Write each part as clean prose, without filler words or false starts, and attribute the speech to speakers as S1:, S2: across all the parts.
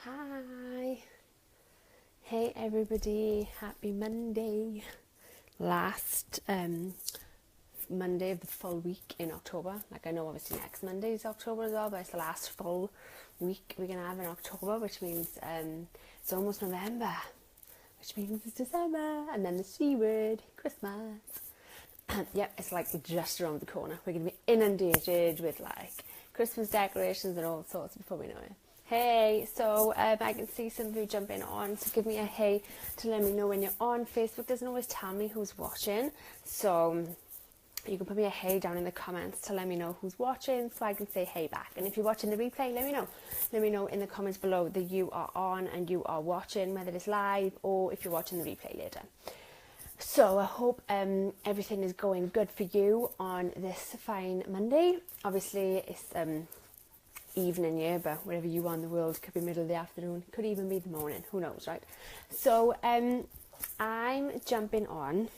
S1: Hi. Hey everybody, happy Monday. Last Monday of the full week in October. Like, I know obviously next Monday is October as well, but it's the last full week we're going to have in October, which means it's almost November, which means it's December, and then the C word, Christmas. Yep, it's like just around the corner. We're going to be inundated with like Christmas decorations and all sorts before we know it. Hey, so I can see some of you jumping on, so give me a hey to let me know when you're on. Facebook doesn't always tell me who's watching, so you can put me a hey down in the comments to let me know who's watching, so I can say hey back. And if you're watching the replay, let me know. Let me know in the comments below that you are on and you are watching, whether it's live or if you're watching the replay later. So I hope everything is going good for you on this fine Monday. Obviously, it's evening, yeah, but wherever you are in the world, could be middle of the afternoon, could even be the morning, who knows, right? So I'm jumping on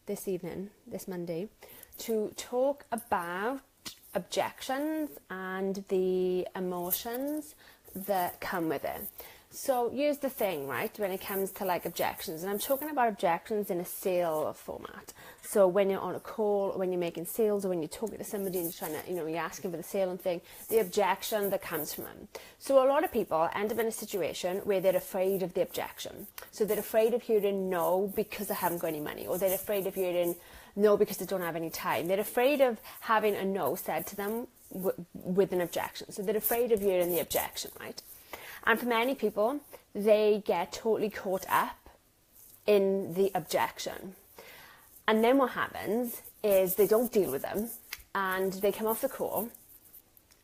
S1: this evening, this Monday, to talk about objections and the emotions that come with it. So here's the thing, right, when it comes to like objections, and I'm talking about objections in a sale format. So when you're on a call, or when you're making sales, or when you're talking to somebody and you're trying to, you're asking for the sale and thing, the objection that comes from them. So a lot of people end up in a situation where they're afraid of the objection. So they're afraid of hearing no because they haven't got any money, or they're afraid of hearing no because they don't have any time. They're afraid of having a no said to them with an objection. So they're afraid of hearing the objection, right? And for many people, they get totally caught up in the objection. And then what happens is they don't deal with them, and they come off the call,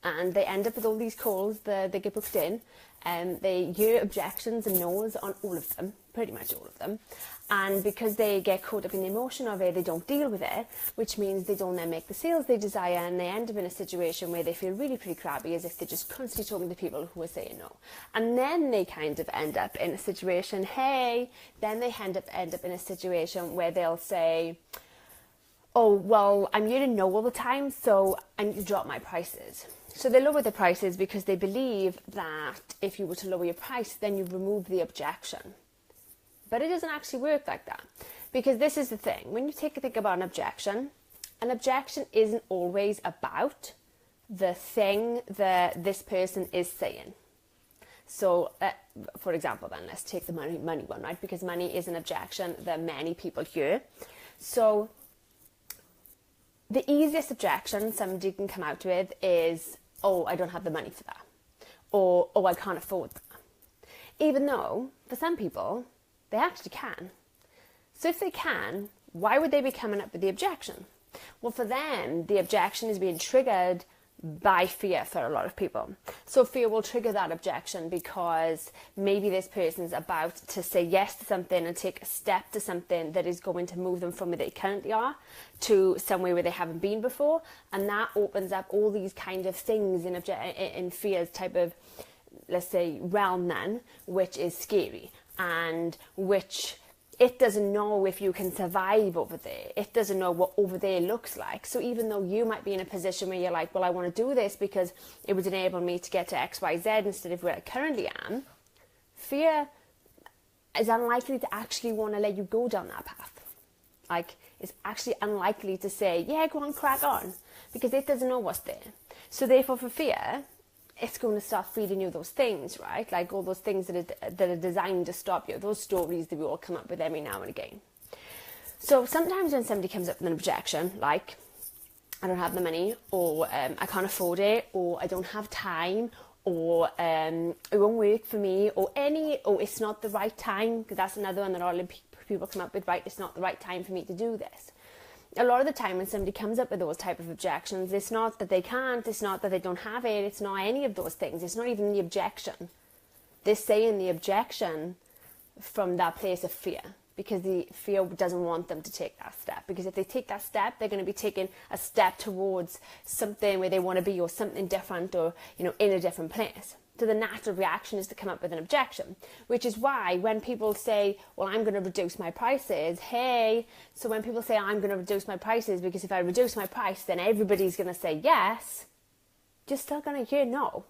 S1: and they end up with all these calls that they get booked in, and they hear objections and no's on all of them, pretty much all of them. And because they get caught up in the emotion of it, they don't deal with it, which means they don't then make the sales they desire, and they end up in a situation where they feel really pretty crappy, as if they're just constantly talking to people who are saying no. And then they kind of end up in a situation, then they end up in a situation where they'll say, oh, well, I'm hearing no all the time, so I need to drop my prices. So they lower the prices because they believe that if you were to lower your price, then you remove the objection. But it doesn't actually work like that. Because this is the thing. When you think about an objection isn't always about the thing that this person is saying. So, for example, then, let's take the money one, right? Because money is an objection that many people hear. So, the easiest objection somebody can come out with is, oh, I don't have the money for that. Or, oh, I can't afford that. Even though, for some people, they actually can. So if they can, why would they be coming up with the objection? Well, for them, the objection is being triggered by fear for a lot of people. So fear will trigger that objection because maybe this person's about to say yes to something and take a step to something that is going to move them from where they currently are to somewhere where they haven't been before. And that opens up all these kind of things in fear's type of, let's say, realm then, which is scary. And which it doesn't know if you can survive over there. It doesn't know what over there looks like. So even though you might be in a position where you're like, well, I want to do this because it would enable me to get to X, Y, Z instead of where I currently am, fear is unlikely to actually want to let you go down that path. Like, it's actually unlikely to say, yeah, go on, crack on, because it doesn't know what's there. So therefore, for fear, it's going to start feeding you those things, right? Like all those things that are designed to stop you, those stories that we all come up with every now and again. So sometimes when somebody comes up with an objection, like, I don't have the money, or I can't afford it, or I don't have time, or it won't work for me, or it's not the right time, because that's another one that all people come up with, right? It's not the right time for me to do this. A lot of the time when somebody comes up with those type of objections, it's not that they can't, it's not that they don't have it, it's not any of those things, it's not even the objection. They're saying the objection from that place of fear, because the fear doesn't want them to take that step. Because if they take that step, they're going to be taking a step towards something where they want to be, or something different, or, in a different place. So the natural reaction is to come up with an objection, which is why when people say, well, I'm going to reduce my prices, so when people say I'm going to reduce my prices because if I reduce my price, then everybody's going to say yes, you're still going to hear no.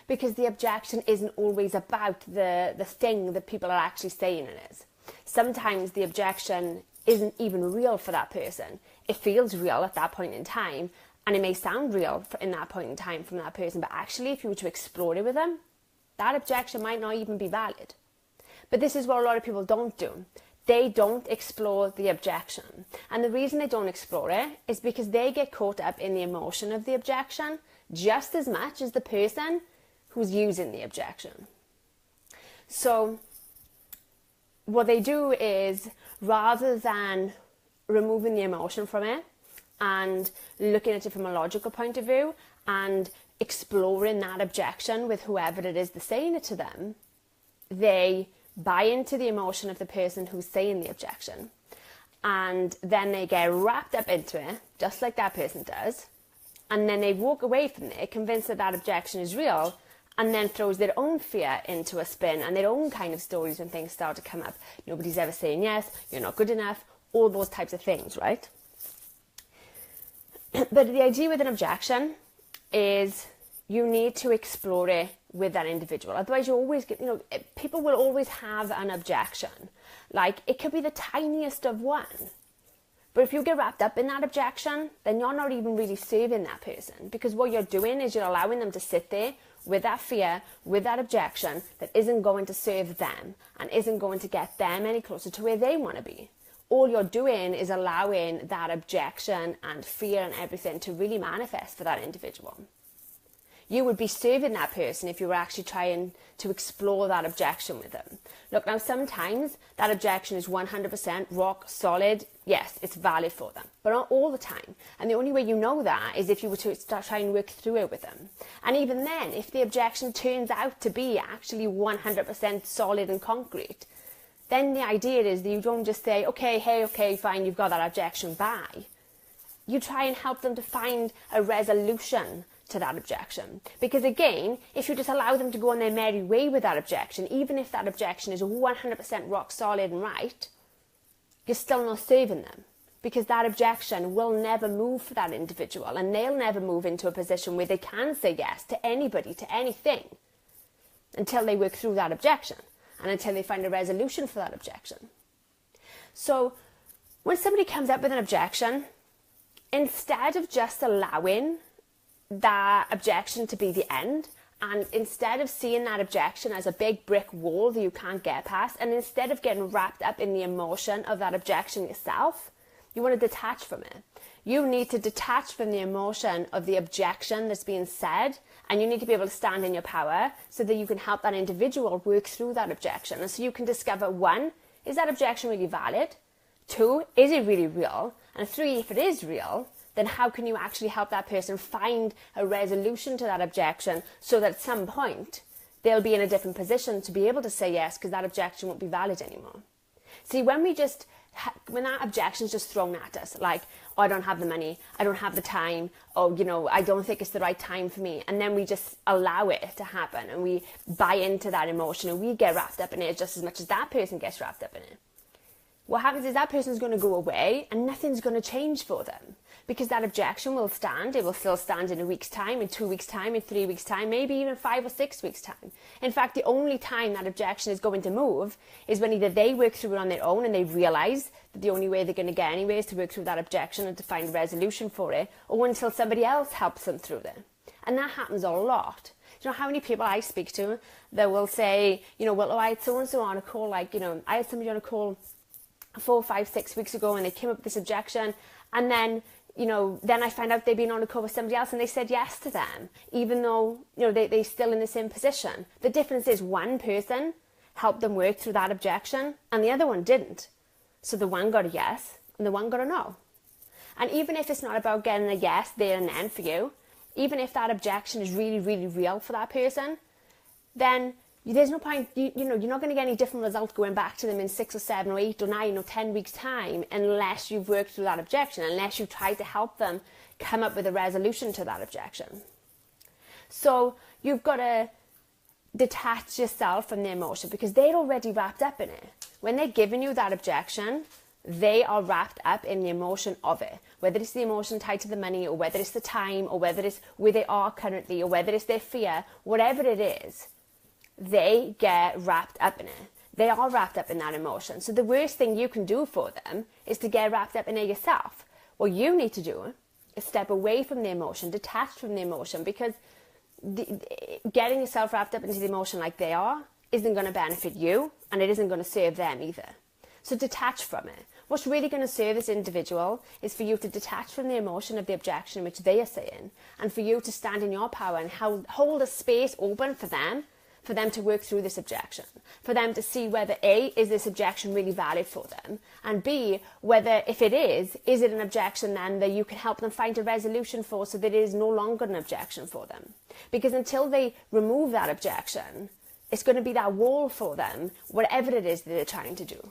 S1: because the objection isn't always about the thing that people are actually saying it is. Sometimes the objection isn't even real for that person. It feels real at that point in time, and it may sound real in that point in time from that person, but actually if you were to explore it with them, that objection might not even be valid. But this is what a lot of people don't do. They don't explore the objection. And the reason they don't explore it is because they get caught up in the emotion of the objection just as much as the person who's using the objection. So what they do is, rather than removing the emotion from it and looking at it from a logical point of view and exploring that objection with whoever it is that's saying it to them, they buy into the emotion of the person who's saying the objection, and then they get wrapped up into it, just like that person does, and then they walk away from it convinced that that objection is real, and then throws their own fear into a spin and their own kind of stories when things start to come up. Nobody's ever saying yes, you're not good enough, all those types of things, right? But the idea with an objection is you need to explore it with that individual. Otherwise you always get, people will always have an objection. Like, it could be the tiniest of one. But if you get wrapped up in that objection, then you're not even really serving that person, because what you're doing is you're allowing them to sit there with that fear, with that objection that isn't going to serve them and isn't going to get them any closer to where they want to be. All you're doing is allowing that objection and fear and everything to really manifest for that individual. You would be serving that person if you were actually trying to explore that objection with them. Look, now sometimes that objection is 100% rock solid. Yes, it's valid for them, but not all the time. And the only way you know that is if you were to start trying to work through it with them. And even then, if the objection turns out to be actually 100% solid and concrete, then the idea is that you don't just say, okay, fine, you've got that objection, bye. You try and help them to find a resolution to that objection. Because again, if you just allow them to go on their merry way with that objection, even if that objection is 100% rock solid and right, you're still not serving them. Because that objection will never move for that individual, and they'll never move into a position where they can say yes to anybody, to anything, until they work through that objection and until they find a resolution for that objection. So when somebody comes up with an objection, instead of just allowing that objection to be the end, and instead of seeing that objection as a big brick wall that you can't get past, and instead of getting wrapped up in the emotion of that objection yourself, you want to detach from it. You need to detach from the emotion of the objection that's being said, and you need to be able to stand in your power so that you can help that individual work through that objection. And so you can discover, 1, is that objection really valid? 2, is it really real? And 3, if it is real, then how can you actually help that person find a resolution to that objection so that at some point they'll be in a different position to be able to say yes, because that objection won't be valid anymore. See, when that objection is just thrown at us, like, oh, I don't have the money, I don't have the time, oh, I don't think it's the right time for me, and then we just allow it to happen and we buy into that emotion and we get wrapped up in it just as much as that person gets wrapped up in it. What happens is that person's going to go away and nothing's going to change for them, because that objection will stand. It will still stand in a week's time, in 2 weeks' time, in 3 weeks' time, maybe even 5 or 6 weeks' time. In fact, the only time that objection is going to move is when either they work through it on their own and they realise that the only way they're going to get anywhere is to work through that objection and to find a resolution for it, or until somebody else helps them through it. And that happens a lot. Do you know how many people I speak to that will say, well, I had so-and-so on a call, I had somebody on a call 4, 5, 6 weeks ago, and they came up with this objection, and then then I find out they've been on a call with somebody else and they said yes to them, even though they're still in the same position. The difference is one person helped them work through that objection and the other one didn't. So the one got a yes and the one got a no. And even if it's not about getting a yes there and then for you, even if that objection is really, really real for that person, then there's no point, you're not going to get any different results going back to them in 6 or 7 or 8 or 9 or 10 weeks time unless you've worked through that objection, unless you've tried to help them come up with a resolution to that objection. So you've got to detach yourself from the emotion because they're already wrapped up in it. When they're giving you that objection, they are wrapped up in the emotion of it. Whether it's the emotion tied to the money, or whether it's the time, or whether it's where they are currently, or whether it's their fear, whatever it is, they get wrapped up in it. They are wrapped up in that emotion. So the worst thing you can do for them is to get wrapped up in it yourself. What you need to do is step away from the emotion, detach from the emotion, because getting yourself wrapped up into the emotion like they are isn't going to benefit you, and it isn't going to serve them either. So detach from it. What's really going to serve this individual is for you to detach from the emotion of the objection which they are saying, and for you to stand in your power and hold a space open for them to work through this objection, for them to see whether A, is this objection really valid for them, and B, whether if it is it an objection then that you can help them find a resolution for, so that it is no longer an objection for them. Because until they remove that objection, it's going to be that wall for them, whatever it is that they're trying to do.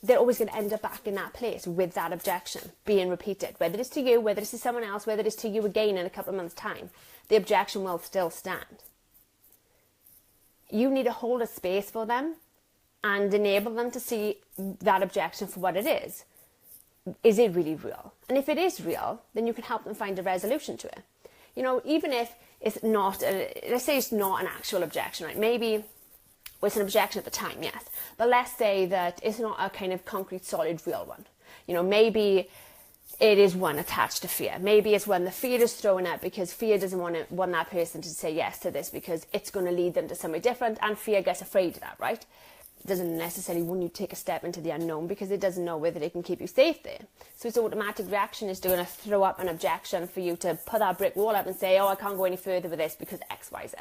S1: They're always going to end up back in that place with that objection being repeated, whether it's to you, whether it's to someone else, whether it's to you again in a couple of months' time. The objection will still stand. You need to hold a space for them and enable them to see that objection for what it is. Is it really real? And if it is real, then you can help them find a resolution to it. You know, even if it's not, let's say it's not an actual objection, right? Maybe it's an objection at the time, yes. But let's say that it's not a kind of concrete, solid, real one. You know, maybe it is one attached to fear. Maybe it's when the fear is thrown out because fear doesn't want that person to say yes to this because it's going to lead them to somewhere different, and fear gets afraid of that, right? It doesn't necessarily want you to take a step into the unknown because it doesn't know whether it can keep you safe there. So its automatic reaction is going to throw up an objection for you to put that brick wall up and say, oh, I can't go any further with this because X, Y, Z.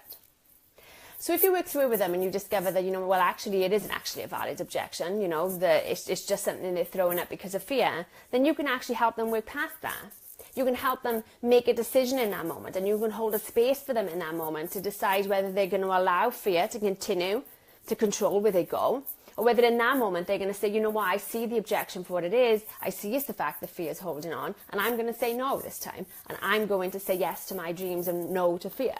S1: So if you work through it with them and you discover that, you know, well, actually, it isn't actually a valid objection, you know, that it's just something they're throwing up because of fear, then you can actually help them work past that. You can help them make a decision in that moment, and you can hold a space for them in that moment to decide whether they're going to allow fear to continue to control where they go, or whether in that moment they're going to say, you know what, I see the objection for what it is, I see it's the fact that fear is holding on, and I'm going to say no this time, and I'm going to say yes to my dreams and no to fear.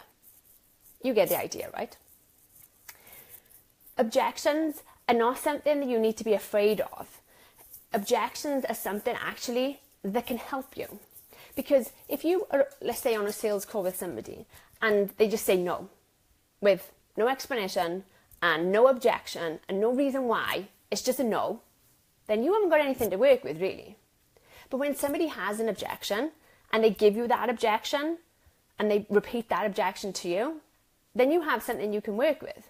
S1: You get the idea, right? Objections are not something that you need to be afraid of. Objections are something actually that can help you. Because if you are, let's say, on a sales call with somebody and they just say no, with no explanation and no objection and no reason why, it's just a no, then you haven't got anything to work with, really. But when somebody has an objection and they give you that objection and they repeat that objection to you, then you have something you can work with.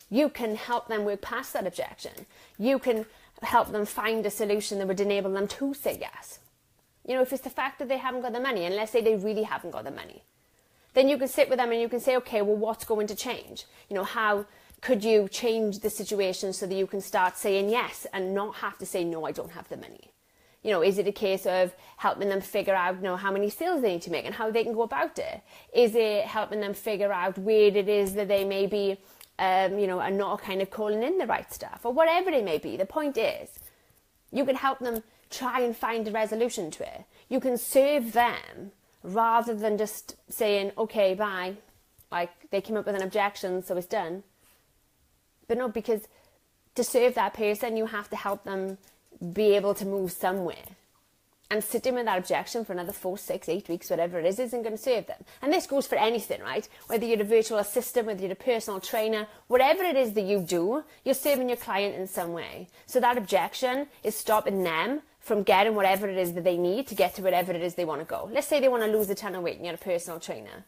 S1: You can help them work past that objection. You can help them find a solution that would enable them to say yes. You know, if it's the fact that they haven't got the money, and let's say they really haven't got the money, then you can sit with them and you can say, okay, well, what's going to change? You know, how could you change the situation so that you can start saying yes and not have to say, no, I don't have the money? You know, is it a case of helping them figure out, you know, how many sales they need to make and how they can go about it? Is it helping them figure out where it is that they may be, you know, are not kind of calling in the right stuff, or whatever it may be? The point is, you can help them try and find a resolution to it. You can serve them rather than just saying, okay, bye. Like, they came up with an objection, so it's done. But no, because to serve that person, you have to help them be able to move somewhere. And sitting with that objection for another 4, 6, 8 weeks, whatever it is, isn't going to serve them. And this goes for anything, right? Whether you're a virtual assistant, whether you're a personal trainer, whatever it is that you do, you're serving your client in some way. So that objection is stopping them from getting whatever it is that they need to get to whatever it is they want to go. Let's say they want to lose a ton of weight and you're a personal trainer.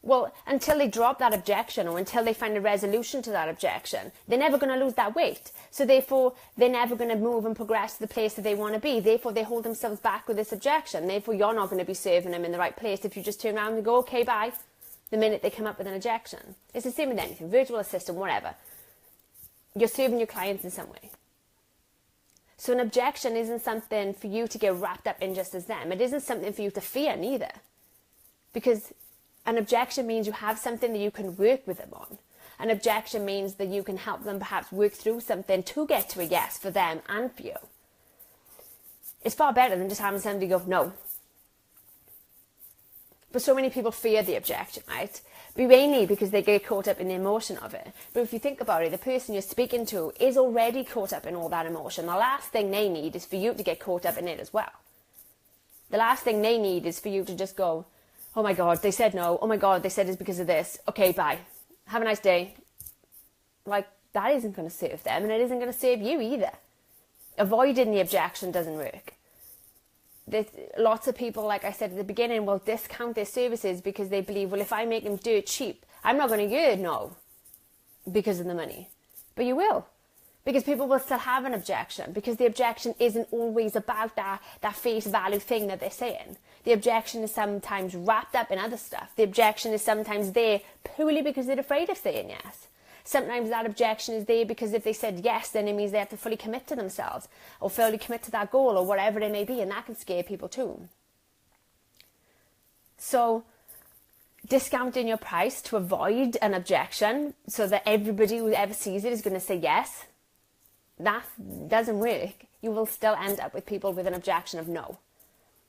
S1: Well, until they drop that objection or until they find a resolution to that objection, they're never going to lose that weight. So therefore, they're never going to move and progress to the place that they want to be. Therefore, they hold themselves back with this objection. Therefore, you're not going to be serving them in the right place if you just turn around and go, okay, bye, the minute they come up with an objection. It's the same with anything, virtual assistant, whatever. You're serving your clients in some way. So an objection isn't something for you to get wrapped up in just as them. It isn't something for you to fear neither. Because an objection means you have something that you can work with them on. An objection means that you can help them perhaps work through something to get to a yes for them and for you. It's far better than just having somebody go, no. But so many people fear the objection, right? But mainly because they get caught up in the emotion of it. But if you think about it, the person you're speaking to is already caught up in all that emotion. The last thing they need is for you to get caught up in it as well. The last thing they need is for you to just go, oh my God, they said no. Oh my God, they said it's because of this. Okay, bye. Have a nice day. Like, that isn't going to serve them, and it isn't going to serve you either. Avoiding the objection doesn't work. There's lots of people, like I said at the beginning, will discount their services because they believe, well, if I make them dirt cheap, I'm not going to get no because of the money. But you will. Because people will still have an objection, because the objection isn't always about that face value thing that they're saying. The objection is sometimes wrapped up in other stuff. The objection is sometimes there purely because they're afraid of saying yes. Sometimes that objection is there because if they said yes, then it means they have to fully commit to themselves or fully commit to that goal or whatever it may be, and that can scare people too. So discounting your price to avoid an objection so that everybody who ever sees it is going to say yes, that doesn't work. You will still end up with people with an objection of no.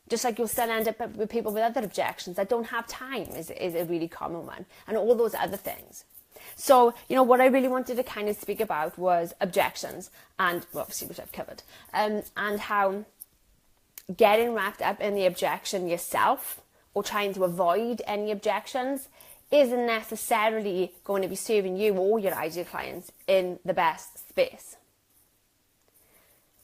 S1: Just like you'll still end up with people with other objections. I don't have time is a really common one, and all those other things. So, what I really wanted to kind of speak about was objections, and obviously which I've covered, and how getting wrapped up in the objection yourself or trying to avoid any objections isn't necessarily going to be serving you or your ideal clients in the best space.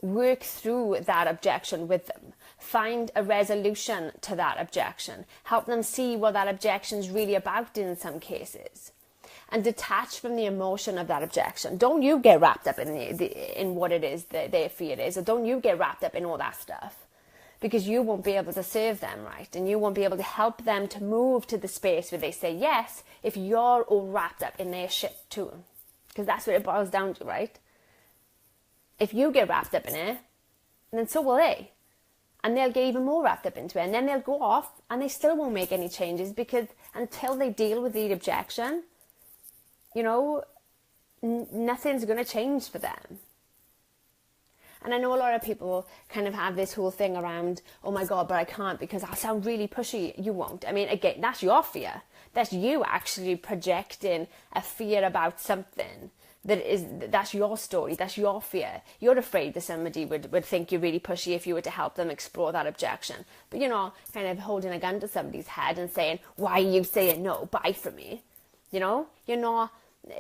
S1: Work through that objection with them. Find a resolution to that objection. Help them see what that objection is really about in some cases. And detach from the emotion of that objection. Don't you get wrapped up in what it is that their fear is, or don't you get wrapped up in all that stuff, because you won't be able to serve them right, and you won't be able to help them to move to the space where they say yes if you're all wrapped up in their shit too, because that's what it boils down to, right? If you get wrapped up in it, then so will they, and they'll get even more wrapped up into it, and then they'll go off and they still won't make any changes, because until they deal with the objection, nothing's going to change for them. And I know a lot of people kind of have this whole thing around, oh my God, but I can't because I'll sound really pushy. You won't. I mean, again, that's your fear. That's you actually projecting a fear about something. That's your story. That's your fear. You're afraid that somebody would think you're really pushy if you were to help them explore that objection. But kind of holding a gun to somebody's head and saying, why are you saying no? Buy from me.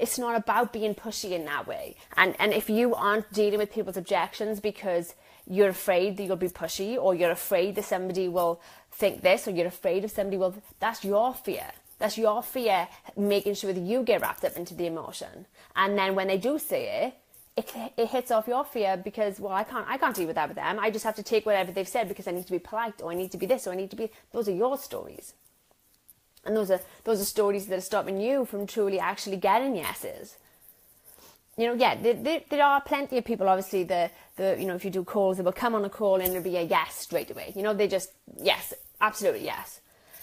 S1: It's not about being pushy in that way. And if you aren't dealing with people's objections because you're afraid that you'll be pushy, or you're afraid that somebody will think this, or you're afraid of somebody will, that's your fear. That's your fear making sure that you get wrapped up into the emotion. And then when they do say it hits off your fear because, well, I can't deal with that with them. I just have to take whatever they've said because I need to be polite, or I need to be this, or I need to be, those are your stories. And those are stories that are stopping you from truly actually getting yeses. There are plenty of people, obviously, if you do calls, they will come on a call and it'll be a yes straight away. They just, yes, absolutely yes.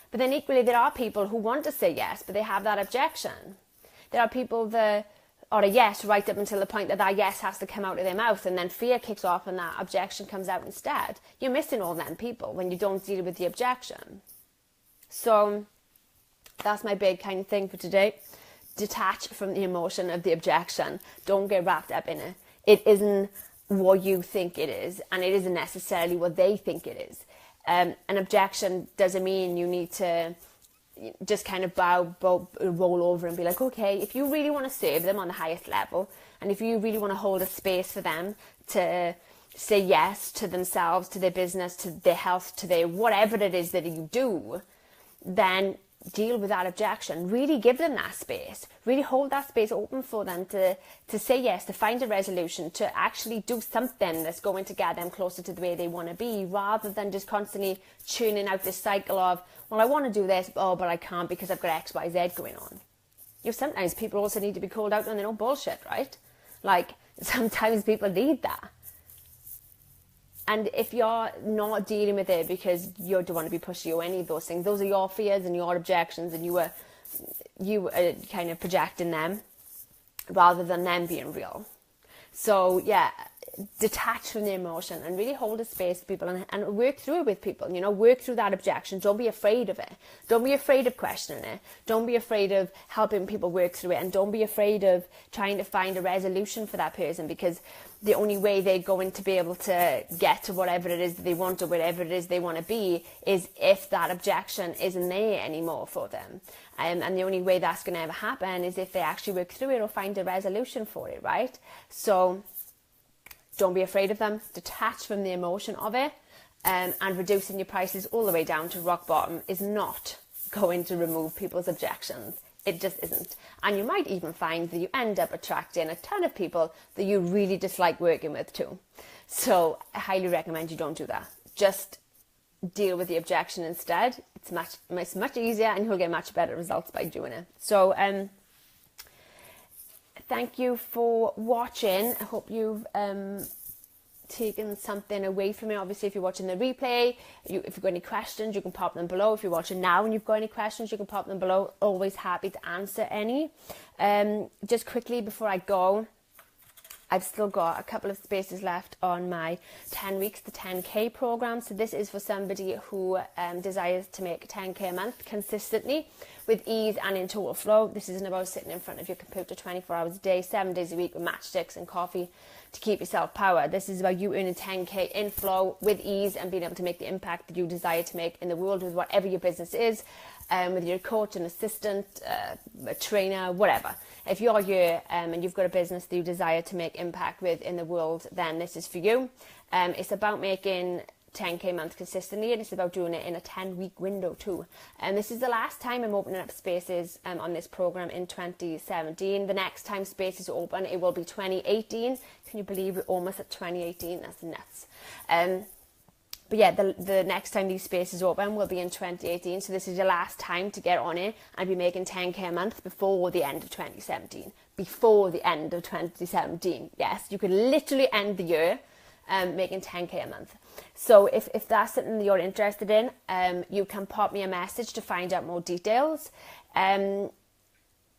S1: But then equally, there are people who want to say yes, but they have that objection. There are people that are a yes right up until the point that yes has to come out of their mouth, and then fear kicks off and that objection comes out instead. You're missing all them people when you don't deal with the objection. So that's my big kind of thing for today. Detach from the emotion of the objection. Don't get wrapped up in it. It isn't what you think it is, and it isn't necessarily what they think it is. An objection doesn't mean you need to just kind of roll over and be like, okay, if you really want to serve them on the highest level, and if you really want to hold a space for them to say yes to themselves, to their business, to their health, to their whatever it is that you do, then deal with that objection. Really give them that space. Really hold that space open for them to say yes, to find a resolution, to actually do something that's going to get them closer to the way they want to be, rather than just constantly churning out this cycle of, well, I want to do this, but I can't because I've got X, Y, Z going on. Sometimes people also need to be called out on their own bullshit, right? Like, sometimes people need that. And if you're not dealing with it because you don't want to be pushy or any of those things, those are your fears and your objections, and you are kind of projecting them rather than them being real. So yeah, detach from the emotion and really hold a space for people and work through it with people, you know, work through that objection. Don't be afraid of it. Don't be afraid of questioning it. Don't be afraid of helping people work through it, and don't be afraid of trying to find a resolution for that person, because the only way they're going to be able to get to whatever it is that they want or whatever it is they want to be is if that objection isn't there anymore for them. And the only way that's going to ever happen is if they actually work through it or find a resolution for it, right? So don't be afraid of them. Detach from the emotion of it, and reducing your prices all the way down to rock bottom is not going to remove people's objections. It just isn't. And you might even find that you end up attracting a ton of people that you really dislike working with too. So I highly recommend you don't do that. Just deal with the objection instead. It's much easier, and you'll get much better results by doing it. So thank you for watching. I hope you've taken something away from it. Obviously, if you're watching the replay, if you've got any questions, you can pop them below. If you're watching now and you've got any questions, you can pop them below. Always happy to answer any. Just quickly before I go, I've still got a couple of spaces left on my 10 weeks to 10k program. So this is for somebody who desires to make 10k a month consistently with ease and in total flow. This isn't about sitting in front of your computer 24 hours a day, 7 days a week with matchsticks and coffee to keep yourself powered. This is about you earning 10k in flow with ease and being able to make the impact that you desire to make in the world with whatever your business is, with your coach, an assistant, a trainer, whatever. If you're here and you've got a business that you desire to make impact with in the world, then this is for you. It's about making 10k a month consistently, and it's about doing it in a 10-week window too. And this is the last time I'm opening up spaces on this program in 2017. The next time spaces open, it will be 2018. Can you believe we're almost at 2018? That's nuts. But yeah, the next time these spaces open will be in 2018. So this is your last time to get on it and be making 10k a month before the end of 2017. Before the end of 2017. Yes, you could literally end the year making 10k a month. So if that's something that you're interested in, you can pop me a message to find out more details.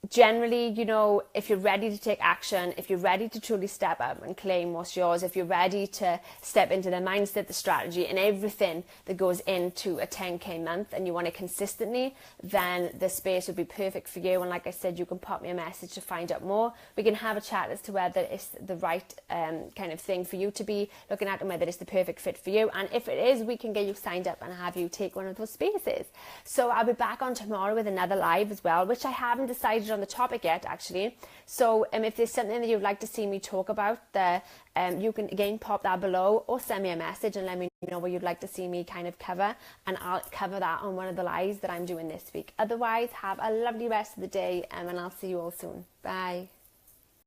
S1: Generally, you know, if you're ready to take action, if you're ready to truly step up and claim what's yours, if you're ready to step into the mindset, the strategy and everything that goes into a 10k month, and you want it consistently, then the space would be perfect for you. And like I said, you can pop me a message to find out more. We can have a chat as to whether it's the right kind of thing for you to be looking at and whether it's the perfect fit for you. And if it is, we can get you signed up and have you take one of those spaces. So I'll be back on tomorrow with another live as well, which I haven't decided on the topic yet actually. So if there's something that you'd like to see me talk about, you can again pop that below or send me a message and let me know what you'd like to see me kind of cover, and I'll cover that on one of the lives that I'm doing this week. Otherwise, have a lovely rest of the day, and I'll see you all soon. Bye.